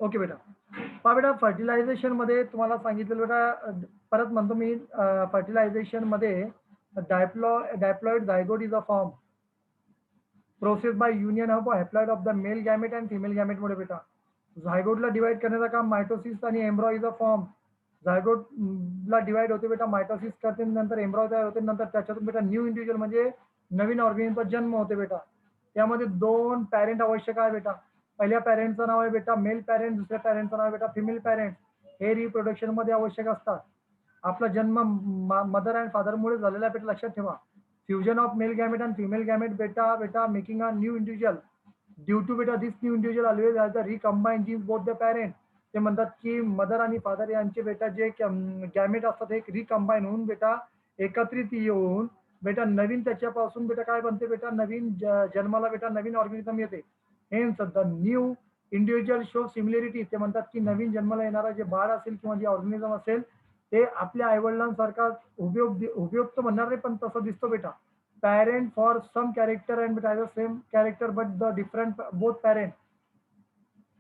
Okay बेटा. पहा बेटा, फर्टिलायझेशन मध्ये तुम्हाला सांगितलेलं बेटा, परत म्हणतो मी, फर्टिलायझेशन मध्ये diploid zygote is a form process by union of haploid of the mail gamete and female gamete मुळे बेटा. झायगोटला डिवाइड करण्याचं काम मायटोसिस आणि एम्ब्रॉ इज अ फॉर्म. झायगोटला डिवाइड होते बेटा, मायटोसिस करते, नंतर एम्ब्रॉ तयार होते, नंतर त्याच्यातून बेटा न्यू इंडिव्हिज्युअल म्हणजे नवीन ऑर्गॅनिझमचा जन्म होते बेटा. त्यामध्ये 2 पॅरेंट आवश्यक आहे बेटा. पहिल्या पॅरेंटचं नाव आहे बेटा मेल पॅरेंट, दुसऱ्या पॅरेंटचं नाव आहे बेटा फिमेल पॅरेंट. हे रिप्रोडक्शन मध्ये आवश्यक असतात. आपला जन्म मदर अँड फादरमुळे झालेला आहे बेटा, लक्षात ठेवा. Fusion of male gamete and female gamete बेटा making a new individual. Due to बेटा this new individual always has the recombine genes both the parent. ते म्हणतात की मदर आणि फादर यांचे बेटा जे गॅमेट असतात हे रिकंबाईन होऊन बेटा एकत्रित येऊन बेटा नवीन त्याच्यापासून बेटा काय बनते बेटा, नवीन जन्माला बेटा नवीन ऑर्गॅनिझम येते. Hence the new individual show similarity. ते म्हणतात की नवीन जन्माला येणारा जे बाळ असेल किंवा जे ऑर्गॅनिझम असेल ते आपल्या आईवडिलांसारखा उपयुक्त म्हणणार नाही, पण तसं दिसतो बेटा. Parent for some character and बेटा the same character but the different both parent.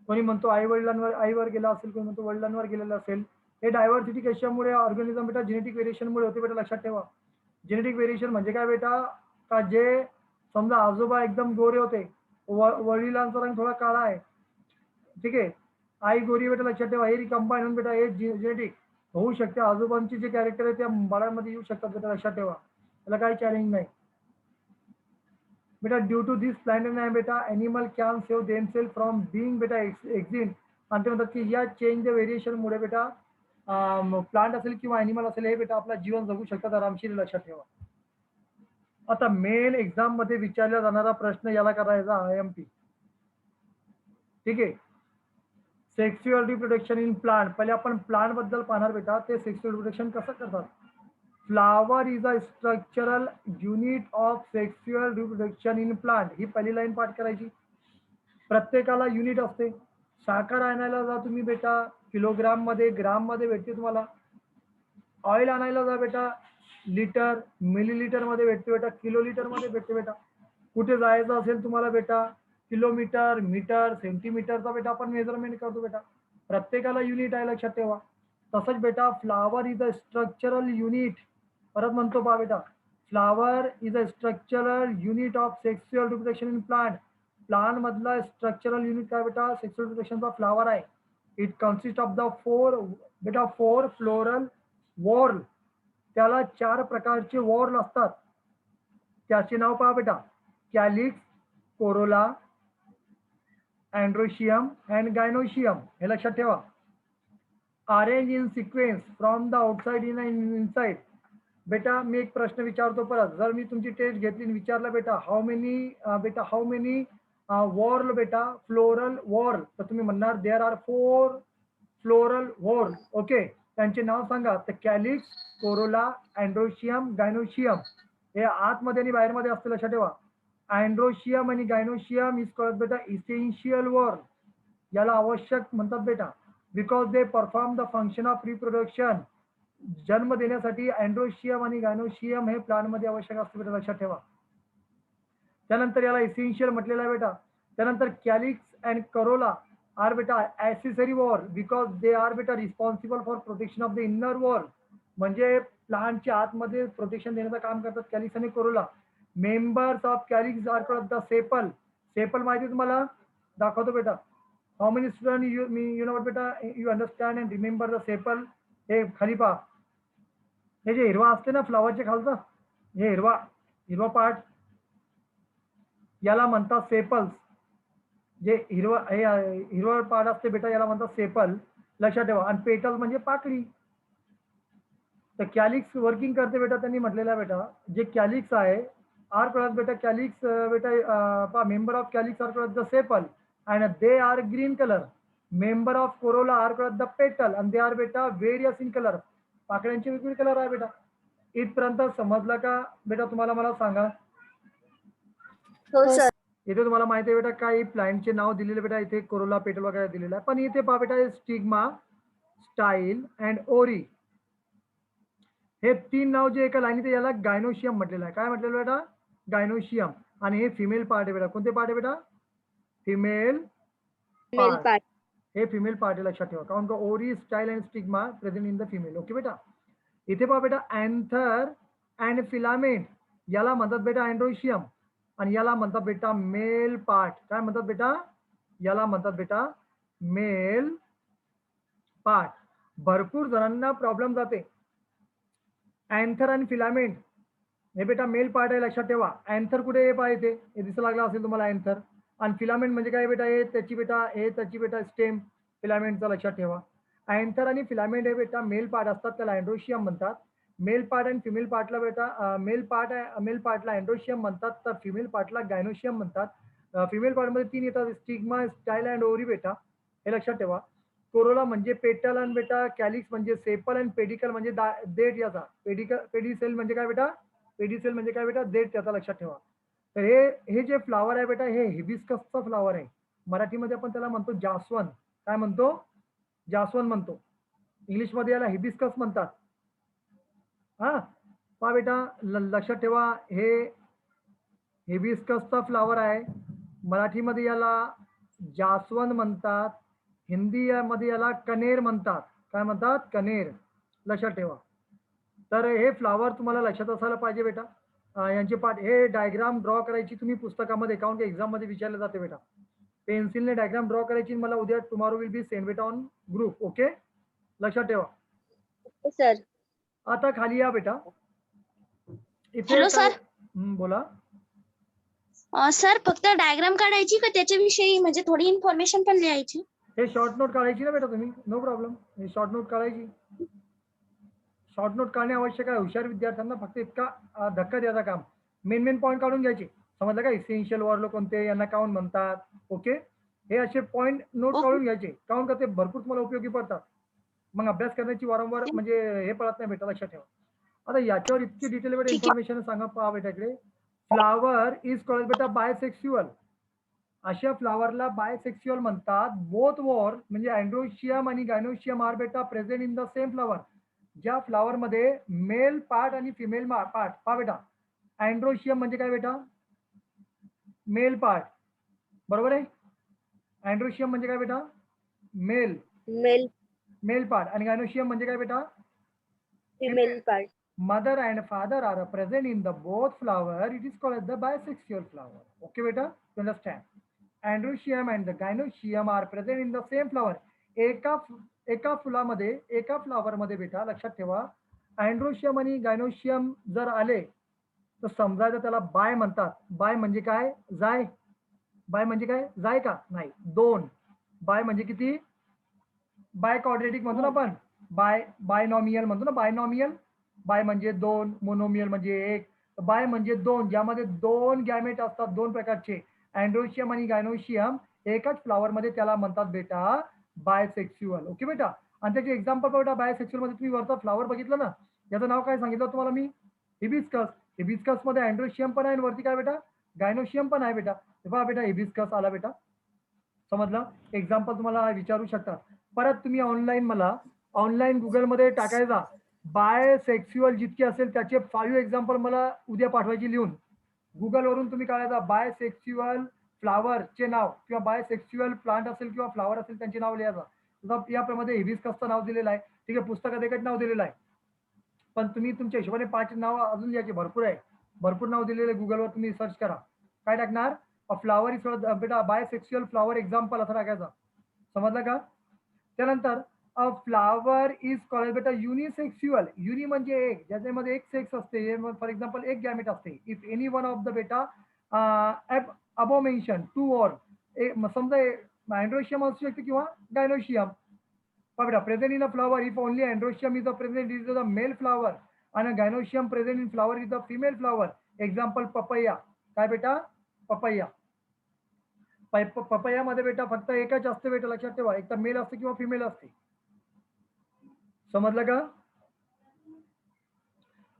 कोणी म्हणतो आईवर गेला असेल, कोणी म्हणतो वडिलांवर गेलेला असेल. हे डायव्हर्सिटी कशामुळे, ऑर्गॅनिझम बेटा जेनेटिक व्हेरिएशनमुळे होते बेटा, लक्षात ठेवा. जेनेटिक व्हेरिएशन म्हणजे काय बेटा, का जे समजा आजोबा एकदम गोरे होते, वडिलांचा रंग थोडा काळा आहे, ठीक आहे, आई गोरी बेटा, लक्षात ठेवा. हे रिकंबाईन होऊन बेटा हे जेनेटिक होऊ शकते. आजोबांची जे कॅरेक्टर आहे त्या बाळांमध्ये येऊ शकतात बेटा, लक्षात ठेवा. त्याला काही चॅलेंज नाही बेटा. ड्यू टू दिस प्लॅनेट आहे बेटा animal can save themselves from being बेटा एक्झिट. आणि ते म्हणतात की या चेंज व्हेरिएशन मुळे बेटा प्लांट असेल किंवा अॅनिमल असेल हे बेटा आपला जीवन जगू शकतात आरामशीर, लक्षात ठेवा. आता मेन एक्झाम मध्ये विचारला जाणारा प्रश्न याला करायचा IMP, ठीक आहे. Sexual reproduction in plant. पहिले आपण प्लांट बद्दल पाहणार बेटा, ते सेक्स्युअल रिप्रोडक्शन कसं करतात. Flower is a structural unit of sexual reproduction in plant. ही पहिली लाईन पाठ करायची. प्रत्येकाला युनिट असते. साखर आणायला जा तुम्ही बेटा, किलोग्राम मध्ये ग्राम मध्ये भेटते तुम्हाला. ऑइल आणायला जा बेटा, लिटर मिलीलीटर मध्ये भेटते बेटा, किलो लिटर मध्ये भेटते बेटा. कुठे जायचं असेल तुम्हाला बेटा, किलोमीटर, मीटर, सेंटीमीटरचा बेटा आपण मेजरमेंट करतो बेटा. प्रत्येकाला युनिट आहे, लक्षात ठेवा. तसंच बेटा flower is a structural unit. परत म्हणतो पहा बेटा, flower is a structural unit of sexual reproduction in plant. Plant मधला स्ट्रक्चरल युनिट काय बेटा, सेक्स्युअल रिप्रोडक्शनचा फ्लावर आहे. It consist of the four floral whorl. त्याला 4 प्रकारचे वॉर्ल असतात. त्याचे नाव पहा बेटा, calyx, corolla, androecium and gynoecium. हे लक्षात ठेवा. Arrange in sequence from the outside in inside. बेटा मी एक प्रश्न विचारतो परत. जर मी तुमची टेस्ट घेतली आणि विचारलं बेटा हाऊ मेनी वॉर्ल बेटा, फ्लोरल वॉर्ल, तर तुम्ही म्हणणार देअर आर 4 फ्लोरल वॉर्ल. ओके, त्यांचे नाव सांगा. तर कॅलिक्स, कोरोला, अँड्रोशियम, गायनोशियम. हे आतमध्ये आणि बाहेरमध्ये असते, लक्षात ठेवा. अँड्रोशियम आणि गायनोशियम इज कॉल्ड बेटा इसेन्शियल वॉर्ल. याला आवश्यक म्हणतात बेटा, because they perform the function of reproduction. जन्म देण्यासाठी अँड्रोशियम आणि गायनोशियम हे प्लांट मध्ये आवश्यक असते बेटा, लक्षात ठेवा. त्यानंतर याला इसेन्शियल म्हटलेलं आहे बेटा. त्यानंतर कॅलिक्स अँड करोला आर बेटा accessory whorl because they are बेटा responsible for protection of the inner whorl. म्हणजे प्लांटच्या आतमध्ये प्रोटेक्शन देण्याचं काम करतात कॅलिक्स आणि corolla. Members of calyx are called the sepal. Sepal माहिती तुम्हाला, दाखवतो बेटा. How many student you know बेटा, you understand and remember the sepal. हे खाली पहा, हे जे हिरवा असते ना फ्लावरच्या खालचं, हे हिरवा पार्ट याला म्हणतात सेपल्स. जे हिरवा पार्ट असते बेटा याला म्हणतात सेपल, लक्षात ठेवा. आणि पेटल म्हणजे पाकळी. तर कॅलिक्स वर्किंग करते बेटा, त्यांनी म्हटलेलं आहे बेटा, जे कॅलिक्स आहे आर कॉल्ड बेटा कॅलिक्स बेटा member of calyx are called the sepal and they are green colour. Member of corolla are called the petal and they are बेटा वेरियस इन कलर. पाकळ्यांचे वेगवेगळे कलर आहे बेटा. इथपर्यंत समजलं का बेटा तुम्हाला, मला सांगा. हो सर. इथे तुम्हाला माहिती आहे बेटा काही प्लांटचे नाव दिलेले बेटा, इथे कोरोला, पेटल वगैरे दिलेलं आहे. पण इथे पहा बेटा स्टिग्मा, स्टाईल अँड ओरी हे 3 नाव जे एका लाईनीत, याला गायनोशियम म्हटलेलं आहे. काय म्हटलेलं बेटा, गायनोशियम. आणि हे फिमेल पार्ट आहे बेटा. कोणते पार्ट आहे बेटा, फिमेल पार्ट. हे फिमेल पार्ट आहे, लक्षात ठेवा. काउन का ओरी, style and stigma present in the female. Okay बेटा. इथे पहा बेटा, अँथर अँड फिलामेंट याला म्हणतात बेटा अँड्रोशियम, आणि याला म्हणतात बेटा मेल पार्ट. काय म्हणतात बेटा? याला म्हणतात बेटा मेल पार्ट. भरपूर जणांना प्रॉब्लेम जाते. अँथर आणि फिलामेंट हे बेटा मेल पार्ट आहे, लक्षात ठेवा. अँथर कुठे हे पाहिजे, हे दिसू लागला असेल तुम्हाला अँथर. आणि फिलामेंट म्हणजे काय बेटा? हे त्याची बेटा स्टेम फिलामेंटचा, लक्षात ठेवा. अँथर आणि फिलामेंट हे बेटा मेल पार्ट असतात, त्याला अँड्रोशियम म्हणतात. मेल पार्ट आणि फिमेल पार्टला बेटा मेल पार्टला अँड्रोशियम म्हणतात, तर फिमेल पार्टला गायनोशियम म्हणतात. फिमेल पार्टमध्ये 3 येतात, स्टिग्मा, स्टाईल अँड ओरी बेटा, हे लक्षात ठेवा. कोरोला म्हणजे पेटल आणि बेटा कॅलिक्स म्हणजे सेपल आणि पेडिकल म्हणजे देठ याचा. पेडिसेल म्हणजे काय बेटा? पेडिसेल म्हणजे काय बेटा? देठ त्याचा, लक्षात ठेवा. तर हे जे फ्लावर आहे बेटा, हे हिबिस्कसचा फ्लावर आहे. मराठीमध्ये आपण त्याला म्हणतो जास्वंद. काय म्हणतो? जास्वंद म्हणतो. इंग्लिशमध्ये याला हिबिस्कस म्हणतात. हा, पहा बेटा, लक्षात ठेवा, हे हिबिस्कसचा फ्लावर आहे. मराठीमध्ये याला जास्वंद म्हणतात. हिंदीमध्ये याला कनेर म्हणतात. काय म्हणतात? कनेर, लक्षात ठेवा. तर हे फ्लावर तुम्हाला लक्षात असायला पाहिजे बेटा. यांचे पार्ट, हे डायग्राम ड्रॉ करायची तुम्ही पुस्तकामध्ये, काउन की एक्झाम मध्ये विचारले जाते बेटा. पेन्सिलने डायग्राम ड्रॉ करायची, मला उद्या टुमॉरो विल बी सेंड बेटा ऑन ग्रुप. ओके, लक्षात ठेवा. सर. आता खाली या बेटा. इथे हॅलो काय? सर. बोला. सर, फक्त डायग्राम काढायची का त्याच्याविषयी म्हणजे थोडी इन्फॉर्मेशन पण लिहायची? हे शॉर्ट नोट काढायची ना बेटा तुम्ही, नो प्रॉब्लेम. हे शॉर्ट नोट काढायची. शॉर्ट नोट काढणे आवश्यक आहे. हुशार विद्यार्थ्यांना फक्त इतका धक्का द्यायचा काम. मेन पॉईंट काढून घ्यायचे, समजलं का? इसेन्शियल वर्ड कोणते, यांना काउन म्हणतात. ओके, हे असे पॉईंट नोट काढून घ्यायचे, काउन का ते भरपूर तुम्हाला उपयोगी पडतात. मग अभ्यास करण्याची वारंवार म्हणजे हे पडत नाही बेटा, लक्षात ठेवा. आता याच्यावर इतकी डिटेल बेटा ठीक आहे. इन्फॉर्मेशन सांगा. पहा बेटा इकडे, फ्लावर इज कॉल्ड बेटा बायसेक्सुअल. अशा फ्लावरला बायसेक्सुअल म्हणतात. बोथ वॉर म्हणजे अँड्रोशियम आणि गायनोशियम आर बेटा present in the same flower. ज्या फ्लावर मध्ये मेल पार्ट आणि फिमेल पार्ट, पहा बेटा, अँड्रोशियम म्हणजे काय बेटा? मेल पार्ट, बरोबर आहे. अँड्रोशियम म्हणजे काय बेटा? Male male part. आणि गायनोशियम म्हणजे काय बेटा? Female part. Mother and father are present in the both flower. It is called as the bisexual flower. Okay, beta, you understand? Androecium and the gynoecium are present in the same flower. एका फुलामध्ये, एका flower मध्ये बेटा, लक्षात ठेवा, androecium आणि gynoecium जर आले तर समजायचं त्याला बाय म्हणतात. बाय म्हणजे काय? जाय. बाय म्हणजे काय? जाय का? नाही, दोन. बाय म्हणजे किती? बाय क्वाड्रेटिक म्हणतो ना आपण. बायनॉमियल म्हणतो ना, बायनॉमियल. बाय म्हणजे दोन, मोनोमियल म्हणजे एक. बाय म्हणजे दोन, ज्यामध्ये दोन गॅमेट असतात, दोन प्रकारचे, अँड्रोशियम आणि गायनोशियम एकाच फ्लावर मध्ये, त्याला म्हणतात बेटा बायसेक्सुअल. ओके बेटा. आणि त्याचे एक्झाम्पल बेटा, बायसेक्सुअल मध्ये तुम्ही वरचा फ्लावर बघितलं ना, याचं नाव काय सांगितलं तुम्हाला मी? हिबिस्कस. हिबिस्कस मध्ये अँड्रोशियम पण आहे आणि वरती काय बेटा? गायनोशियम पण आहे बेटा. पहा बेटा, हिबिस्कस आला बेटा, समजलं? एक्झाम्पल तुम्हाला विचारू शकतात. परत तुम्ही ऑनलाईन गुगलमध्ये टाकायचा, बायसेक्सुअल जितके असेल त्याचे 5 एक्झाम्पल मला उद्या पाठवायची लिहून. गुगलवरून तुम्ही काढायचा बायसेक्सुअल फ्लावरचे नाव, किंवा बायसेक्सुअल प्लांट असेल किंवा फ्लावर असेल त्यांचे नाव लिहायचं. याप्रमाणे हिबिस्कसचं नाव दिलेलं आहे, ठीक आहे, पुस्तकात एकच नाव दिलेलं आहे, पण तुम्ही तुमच्या हिशोबाने 5 नाव अजून लिहायचे. भरपूर आहे, भरपूर नाव दिलेले. गुगलवर तुम्ही सर्च करा. काय टाकणार? अ फ्लावर इज बेटा बायसेक्सुअल फ्लावर एक्झाम्पल असं टाकायचा. समजलं का? त्यानंतर अ फ्लावर इज कॉल्ड बेटा युनिसेक्सुअल. युनि म्हणजे एक, ज्याच्यामध्ये एक सेक्स असते, फॉर एक्झाम्पल एक गॅमेट असते. If any one of the बेटा अबो मेन्शन टू ऑर, समजा अँड्रोशियम असू शकते किंवा गायनोशियम. बेटा present in a flower if only androecium is a present is the male flower आणि gynoecium present in flower is the female flower. Example पपैया. काय बेटा? पपैया. पपैयामध्ये बेटा फक्त एकच असते बेटा, लक्षात ठेवा, एक तर मेल असते किंवा फिमेल असते. समजलं का?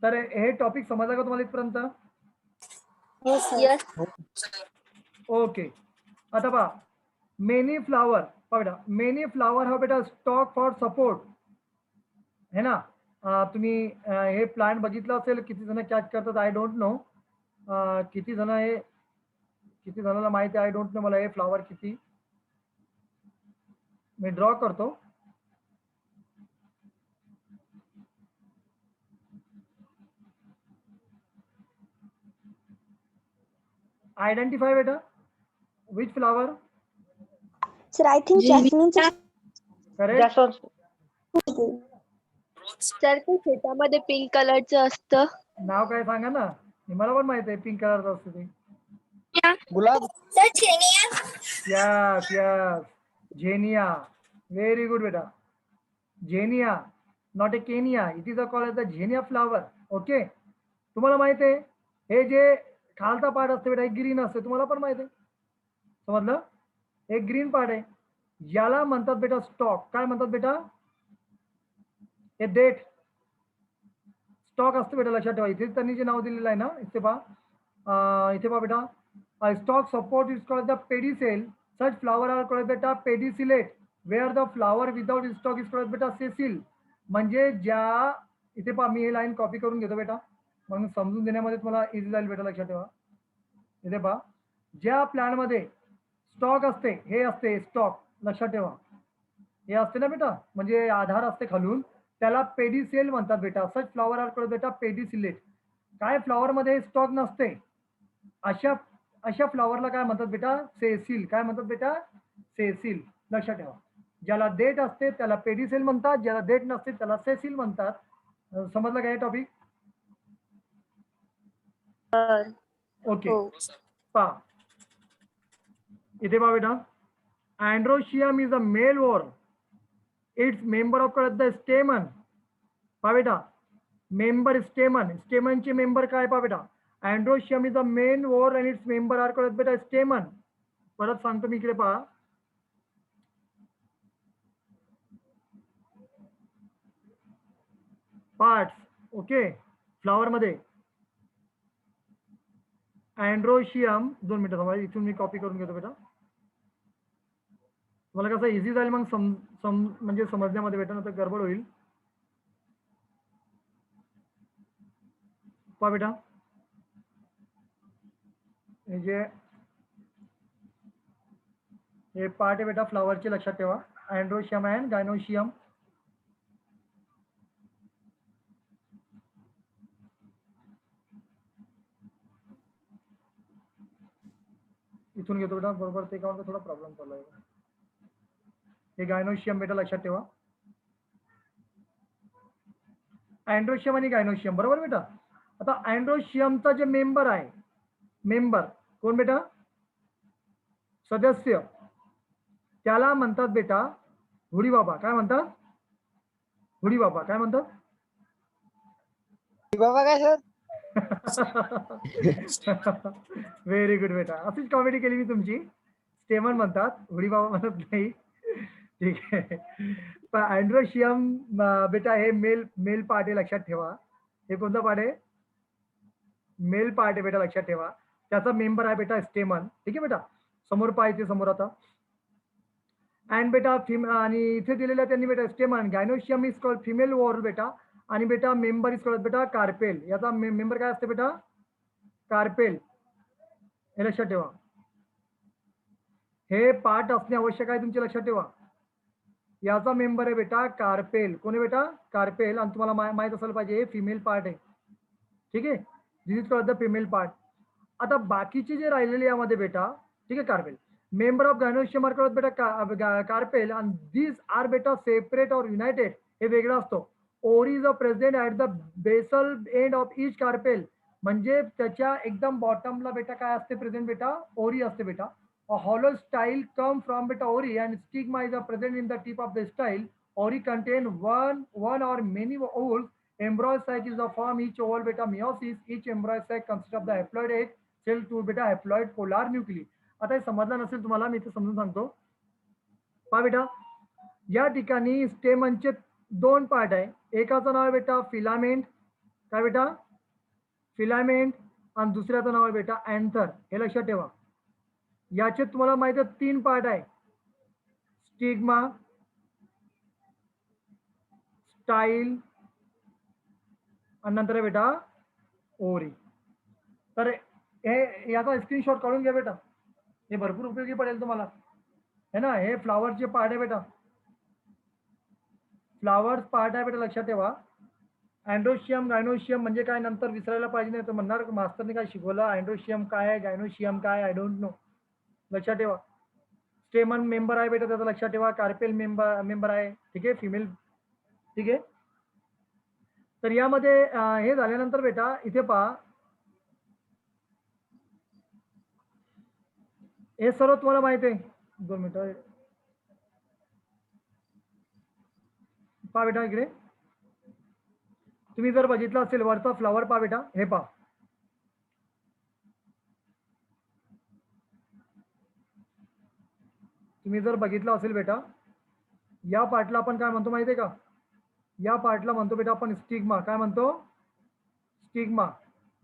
तर हे टॉपिक समजलं का तुम्हाला इथपर्यंत? ओके. आता पहा, मेनी फ्लावर. बेटा मेनी फ्लावर हा बेटा स्टॉक फॉर सपोर्ट है ना. तुम्ही हे प्लांट बघितलं असेल, किती जण कॅच करतात आय डोंट नो. किती जणांना माहिती आहे आय डोंट नो, मला हे फ्लावर किती मी ड्रॉ करतो. आयडेंटिफाय बेटा which flower. Sir I think जॅस्मिनचं करेक्ट. सर ते शेतामध्ये पिंक कलरचं असतं. नाव काय सांगा ना. मला पण माहित आहे पिंक कलरचं असतं ते. गुलाब. Sir zinnia. Yes yes, zinnia. Very good बेटा. Zinnia, not a Kenya. It is a call as the zinnia flower. Okay. तुम्हाला माहित आहे हे जे खालचा पार्ट असतो बेटा एक ग्रीन असते, तुम्हाला पण माहित आहे. समजलं. एक ग्रीन पार्ट आहे, याला म्हणतात बेटा स्टॉक. काय म्हणतात बेटा. हे देठ स्टॉक असतो बेटा, लक्षात ठेवा. इथे त्यांनी जे नाव दिलेलं आहे ना, इथे पहा, इथे पहा बेटा. Stalk support is called the pedicel. Such flower are called बेटा pedicellate. Where the flower without stalk is called बेटा सेसिल. म्हणजे ज्या, इथे पहा मी हे लाईन कॉपी करून घेतो बेटा, म्हणून समजून देण्यामध्ये तुम्हाला इझी जाईल बेटा, लक्षात ठेवा. इथे पहा, ज्या प्लॅनमध्ये स्टॉक असते, हे असते स्टॉक, लक्षात ठेवा. हे असते ना बेटा, म्हणजे आधार असते खालून, त्याला पेडिसेल म्हणतात बेटा. सच फ्लावर आर कॉल्ड बेटा पेडिसिलेट. काय फ्लावर मध्ये स्टॉक नसते, अशा फ्लावरला काय म्हणतात बेटा सेसिल. काय म्हणतात बेटा सेसिल, लक्षात ठेवा. ज्याला देठ असते त्याला पेडिसेल म्हणतात, ज्याला देठ नसते त्याला सेसिल म्हणतात. समजलं काय टॉपिक. ओके. पहा इथे पहा बेटा, androecium is a male whorl. Its member of the stamen. पहा बेटा, मेंबर स्टेमन. स्टेमनचे मेंबर काय पहा बेटा. Androecium is a main whorl and its member are called बेटा स्टेमन. परत सांगतो मी, इकडे पहा. पार्ट्स. ओके. फ्लावर मध्ये अँड्रोशियम, 2 मिनिटं थांबा, इथून मी कॉपी करून घेतो बेटा. मला कसं इझी जाईल मग म्हणजे समजण्यामध्ये बेटा, नंतर गडबड होईल. पहा बेटा, हे पार्ट आहे बेटा फ्लावरचे, लक्षात ठेवा. Androecium and gynoecium. इथून घेतो बेटा बरोबर, ते काउंट थोडा प्रॉब्लेम चालू आहे. हे गायनोशियम बेटा, लक्षात ठेवा. अँड्रोशियम आणि गायनोशियम, बरोबर बेटा. आता अँड्रोशियमचा जे मेंबर आहे, मेंबर कोण बेटा, सदस्य, त्याला म्हणतात बेटा हुडी बाबा. काय म्हणतात. हुडी बाबा. काय म्हणतात. बाबा काय सर. व्हेरी गुड बेटा, अशीच कॉमेडी केली मी तुमची. स्टेमन म्हणतात, हुडी बाबा म्हणत नाही. ठीक आहे. अँड्रोशियम बेटा हे मेल पार्ट आहे, लक्षात ठेवा. हे कोणता पार्ट आहे, मेल पार्ट आहे बेटा, लक्षात ठेवा. त्याचा मेंबर आहे बेटा स्टेमन. ठीक आहे बेटा, समोर पाहिजे समोर आता. अँड बेटा आणि इथे दिलेलं त्यांनी बेटा स्टेमन. Gynoecium is called female war बेटा. आणि बेटा मेंबर इज कॉल्ड बेटा कार्पेल. याचा मेंबर काय असते बेटा कार्पेल, हे लक्षात ठेवा. हे पार्ट असणे आवश्यक आहे तुमच्या, लक्षात ठेवा. याचा मेंबर आहे बेटा कार्पेल. कोण आहे बेटा कार्पेल. आणि तुम्हाला माहित असायला पाहिजे हे फिमेल पार्ट आहे. ठीक आहे, this is called the female part. आता बाकीचे जे राहिलेले यामध्ये बेटा, ठीक आहे, carpel. Member of gynoecium are called बेटा कार्पेल. आणि दिस आर बेटा सेपरेट और युनायटेड. हे वेगळं असतो. Ovary is a present at the basal end of each carpel. म्हणजे त्याच्या एकदम बॉटमला बेटा काय असते प्रेझेंट बेटा, ओरी असते बेटा. A hollow style come from beta ori and stigma is present in the tip of the style. Ori contain one or many ovules. Embryo sac is the form each oval beta meiosis. Each embryo sac consists of the haploid egg cell to beta haploid polar nuclei. आता हे समजलं नसेल तुम्हाला, मी इथे समजून सांगतो. पहा बेटा, या ठिकाणी स्टेमनचे 2 पार्ट आहे. एकाचं नाव आहे बेटा फिलामेंट. काय बेटा फिलामेंट. आणि दुसऱ्याचं नाव आहे बेटा अँथर. हे लक्षात ठेवा. याचे तुम्हाला माहिती आहे 3 पार्ट आहे. स्टिग्मा, स्टाईल आणि नंतर आहे बेटा ओरी. तर हे याचा स्क्रीनशॉट काढून घ्या बेटा, हे भरपूर उपयोगी पडेल तुम्हाला, है ना. हे फ्लावरचे पार्ट आहे बेटा. फ्लावर्स पार्ट आहे बेटा, लक्षात ठेवा. अँड्रोशियम गायनोशियम म्हणजे काय नंतर विसरायला पाहिजे नाही तर म्हणणार मास्तरने काय शिकवलं, अँड्रोशियम काय आहे, गायनोशियम काय, आय डोंट नो. लक्षात ठेवा. स्टेमन मेंबर आहे बेटा, त्याचं लक्षात ठेवा. कार्पेल मेंबर आहे, ठीक आहे, फिमेल, ठीक आहे. तर यामध्ये हे झाल्यानंतर बेटा इथे पहा, हे सर्व तुम्हाला माहिती आहे. 2 मिनिटं पहा बेटा, इकडे तुम्ही जर बघितलं असेल वरचा फ्लॉवर पहा बेटा, हे पहा. तुम्ही जर बघितलं असेल बेटा, या पार्टला आपण काय म्हणतो माहिती आहे का? या पार्टला म्हणतो बेटा आपण स्टिग्मा. काय म्हणतो? स्टिग्मा.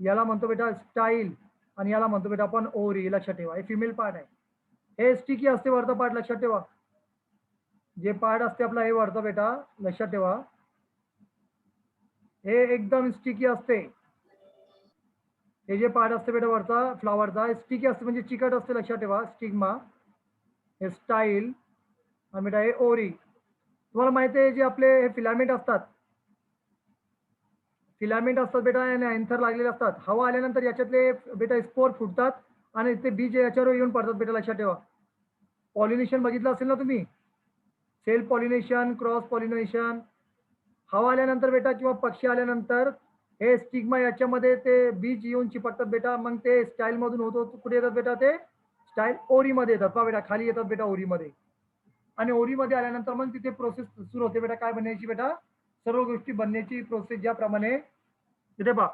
याला म्हणतो बेटा स्टाईल आणि याला म्हणतो बेटा आपण ओरी. लक्षात ठेवा, हे फिमेल पार्ट आहे. हे स्टिकी असते वरचा पार्ट, लक्षात ठेवा. जे पार्ट असते आपला हे वरचा बेटा, लक्षात ठेवा, हे एकदम स्टिकी असते. हे जे पार्ट असते बेटा वरचा फ्लॉवरचा स्टिकी असते, म्हणजे चिकट असते. लक्षात ठेवा, स्टिग्मा, हे स्टाईल आणि बेटा हे ओरी. तुम्हाला माहिती आहे जे आपले हे फिलामेंट असतात, फिलामेंट असतात बेटा, आणि अँथर लागलेले असतात. हवा आल्यानंतर याच्यातले बेटा स्पोर फुटतात आणि ते बीज याच्यावर येऊन पडतात बेटा. लक्षात ठेवा. पॉलिनेशन बघितलं असेल ना तुम्ही, सेल्फ पॉलिनेशन, क्रॉस पॉलिनेशन. हवा आल्यानंतर बेटा किंवा पक्षी आल्यानंतर हे स्टिग्मा याच्यामध्ये ते बीज येऊन चिपकतात बेटा. मग ते स्टाईल मधून होतो कुठे येतात बेटा, ते स्टाईल ओरीमध्ये येतात. पहा बेटा, खाली येतात बेटा ओरीमध्ये. आणि ओरीमध्ये आल्यानंतर मग तिथे प्रोसेस सुरू होते बेटा, काय बनण्याची बेटा, सर्व गोष्टी बनण्याची प्रोसेस. ज्याप्रमाणे तिथे पहा,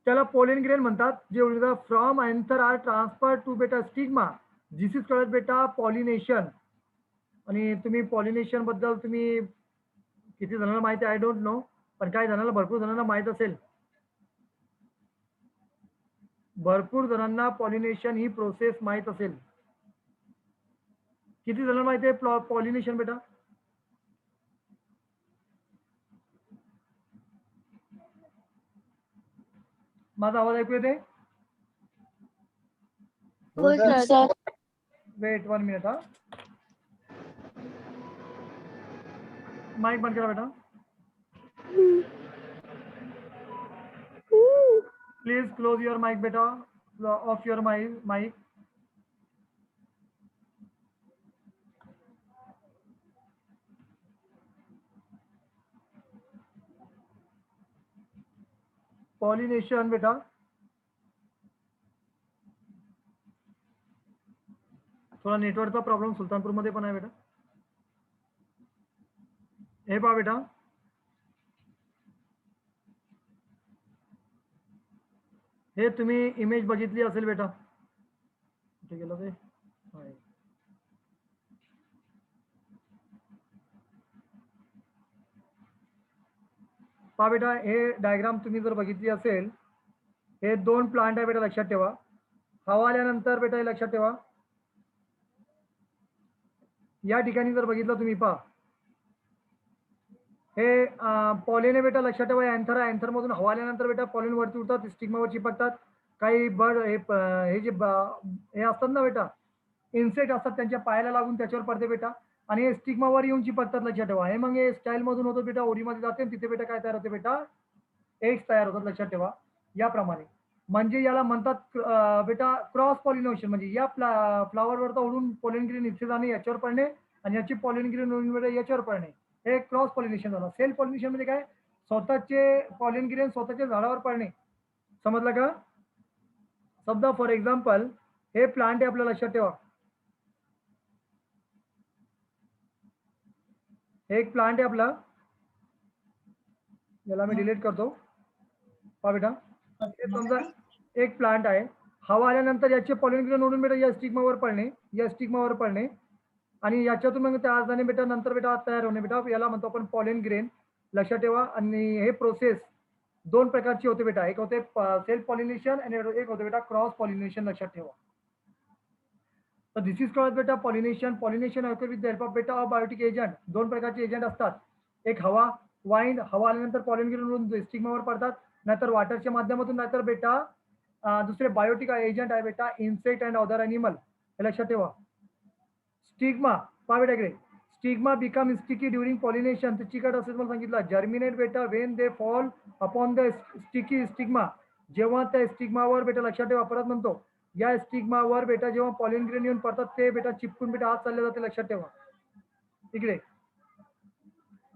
त्याला पोलेन ग्रेन म्हणतात. जे from anther are transfer to बेटा स्टिग्मा. दिस इज कळत बेटा पॉलिनेशन. आणि तुम्ही पॉलिनेशन बद्दल तुम्ही किती जणांना माहिती आहे आय डोंट नो, पण काही जणांना, भरपूर जणांना माहित असेल. भरपूर जणांना पॉलिनेशन ही प्रोसेस माहित असेल. किती जणांना माहिती आहे पॉलिनेशन बेटा? माझा आवाज ऐकू येते? हो सर. Wait 1 minute. हा, माइक बंद करा बेटा. प्लीज क्लोज युअर माइक बेटा, ऑफ युअर माइक. पॉलिनेशन बेटा, थोडा नेटवर्कचा प्रॉब्लेम सुलतानपूरमध्ये पण आहे बेटा. हे पहा बेटा, हे तुम्ही इमेज बघितली असेल बेटा. कुठे गेलं ते? पहा बेटा, हे डायग्राम तुम्ही जर बघितली असेल, हे 2 प्लांट आहे बेटा. लक्षात ठेवा. हवा आल्यानंतर बेटा हे लक्षात ठेवा, या ठिकाणी जर बघितलं तुम्ही, पहा हे पॉलिन आहे बेटा. लक्षात ठेवा, अँथर आहे. अँथर मधून हवा आल्यानंतर बेटा पॉलिन वरती उडतात, स्टिग्मावर चिपकतात. काही बर्ड हे जे हे असतात ना बेटा, इन्सेक्ट असतात, त्यांच्या पायाला लागून त्याच्यावर पडते बेटा आणि हे स्टिग्मावर येऊन चिपकतात. लक्षात ठेवा. हे मग हे स्टाईल मधून होतो बेटा, ओरीमध्ये जाते. तिथे बेटा काय तयार होते बेटा, एग्स तयार होतात. लक्षात ठेवा. याप्रमाणे म्हणजे याला म्हणतात बेटा क्रॉस पॉलिनेशन. म्हणजे या फ्लावरवरचा उडून पॉलिन ग्रेन इथे जाणे, याच्यावर पडणे, आणि याची पॉलिन ग्रेन उडून याच्यावर पडणे, हे क्रॉस पॉलिनेशन झालं. सेल्फ पॉलिनेशन म्हणजे काय, स्वतःचे पॉलिन ग्रेन स्वतःच्या झाडावर पडणे. समजलं का? समजा फॉर एक्झाम्पल हे प्लांट आहे आपल्या. लक्षात ठेवा, हे एक प्लांट आहे आपला. याला मी डिलीट करतो. पहा बेटा, समजा एक प्लांट आहे. हवा आल्यानंतर याचे पॉलिन ग्रेन उडून बेटा या स्टिग्मावर पडणे, या स्टिग्मावर पडणे, आणि याच्यातून मग त्या आजाने बेटा नंतर बेटा तयार होणे बेटा, याला म्हणतो आपण पॉलिन ग्रेन. लक्षात ठेवा. आणि हे प्रोसेस 2 प्रकारची होते बेटा. एक होते सेल्फ पॉलिनेशन आणि एक होते बेटा क्रॉस पॉलिनेशन. लक्षात ठेवा. तर दिस इज कॉल्ड बेटा pollination. Pollination occur with the help of बेटा बायोटिक एजंट. 2 प्रकारचे एजंट असतात. एक हवा, वाइंड. हवा आल्यानंतर पॉलिन ग्रेन उडून स्टिग्मावर पडतात, नाहीतर वाटरच्या माध्यमातून, नाहीतर बेटा दुसरे बायोटिक एजंट आहे बेटा, इन्सेक्ट अँड अदर ॲनिमल. हे लक्षात ठेवा. स्टिग्मा, पहा बेटा इकडे, stigma become sticky during pollination, तर चिकट असेल मला सांगितलं. जर्मिनेट बेटा when they fall upon the sticky stigma, जेव्हा त्या स्टिग्मावर बेटा लक्षात ठेवा, परत म्हणतो या स्टिग्मावर बेटा जेव्हा पॉलिन ग्रेन येऊन पडतात ते बेटा चिपकून बेटा आत चालले जाते, लक्षात ठेवा. इकडे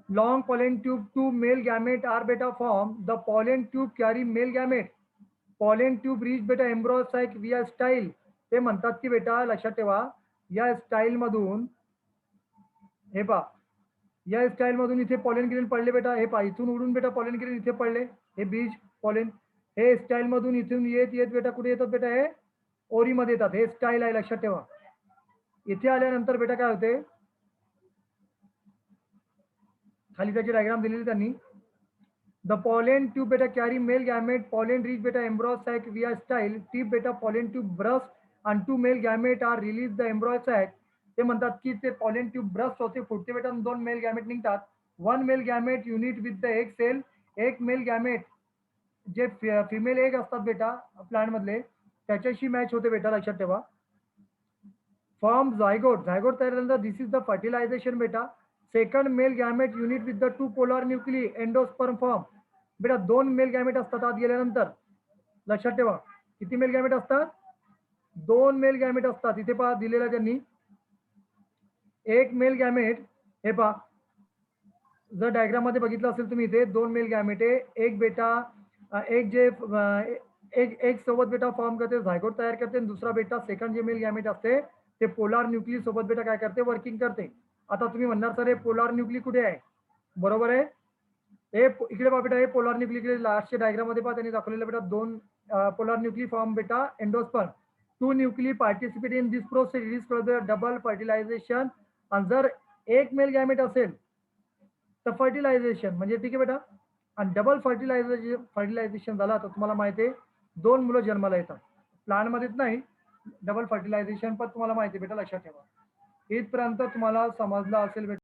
long pollen tube to male gamete are beta form. The pollen tube carry male gamete. Pollen tube reach beta embryo sac via style. ते म्हणतात की बेटा लक्षात ठेवा या स्टाईल मधून हे पा या स्टाईल मधून इथे पॉलन ग्रेन पडले बेटा, हे पा इथून उडून बेटा पॉलन ग्रेन इथे पडले, हे बीज पॉलन हे स्टाईल मधून इथून येत येत बेटा कुठे येतात बेटा, हे ओरी मध्ये येतात. हे स्टाईल आहे, लक्षात ठेवा. इथे आल्यानंतर बेटा काय होते, खाली त्याची डायग्राम दिलेली त्यांनी. द पॉलन ट्यूब बेटा carry male gamete, pollen reach बेटा embryo sac via style, tip बेटा पॉलन ट्यूब ब्रस्ट आणि two male gamete are release the embryo sac. ते म्हणतात की ते पॉलन ट्यूब ब्रस्ट होते, फुटते बेटा, दोन मेल गॅमेट निघतात. One male gamete unite with the egg cell, एक मेल गॅमेट जे फिमेल एग असतात बेटा प्लांट मधले त्याच्याशी मॅच होते बेटा, लक्षात ठेवा. फॉर्म झायगोट, झायगोट तयार झाल्यानंतर दिस इज द फर्टिलायझेशन बेटा. Second mail gamete unite with the two polar nuclei endosperm form. बेटा दोन मेल गॅमेट असतात आत गेल्यानंतर, लक्षात ठेवा. किती मेल गॅमेट असतात, दोन मेल गॅमेट असतात. इथे पहा दिलेला त्यांनी एक मेल गॅमेट, हे पहा जर डायग्राम मध्ये बघितलं असेल तुम्ही इथे दोन मेल गॅमेट आहे, एक बेटा एक जे एक सोबत बेटा फॉर्म करते झायगोट तयार करते, दुसरा बेटा सेकंड जे मेल गॅमेट असते ते पोलार न्यूक्ली सोबत बेटा काय करते, वर्किंग करते. आता तुम्ही म्हणणार सर हे पोलार न्यूक्ली कुठे आहे, बरोबर आहे. हे इकडे पहा बेटा, हे पोलार न्यूक्ली इकडे लास्टच्या डायग्राम मध्ये पहा त्यांनी दाखवलेलं बेटा दोन पोलार न्यूक्ली फॉर्म बेटा endosperm. Two nuclei participate in this process, it is called double fertilisation. आणि जर एक मेल गॅमेट असेल तर फर्टिलायझेशन म्हणजे ठीक आहे बेटा, आणि डबल फर्टिलायझेशन झाला तर तुम्हाला माहिती आहे दोन मुलं जन्माला येतात. प्लांट मध्येच नाही, डबल फर्टिलायझेशन पण तुम्हाला माहिती आहे बेटा, लक्षात ठेवा. इथपर्यंत तुम्हाला समजलं असेल बेटा.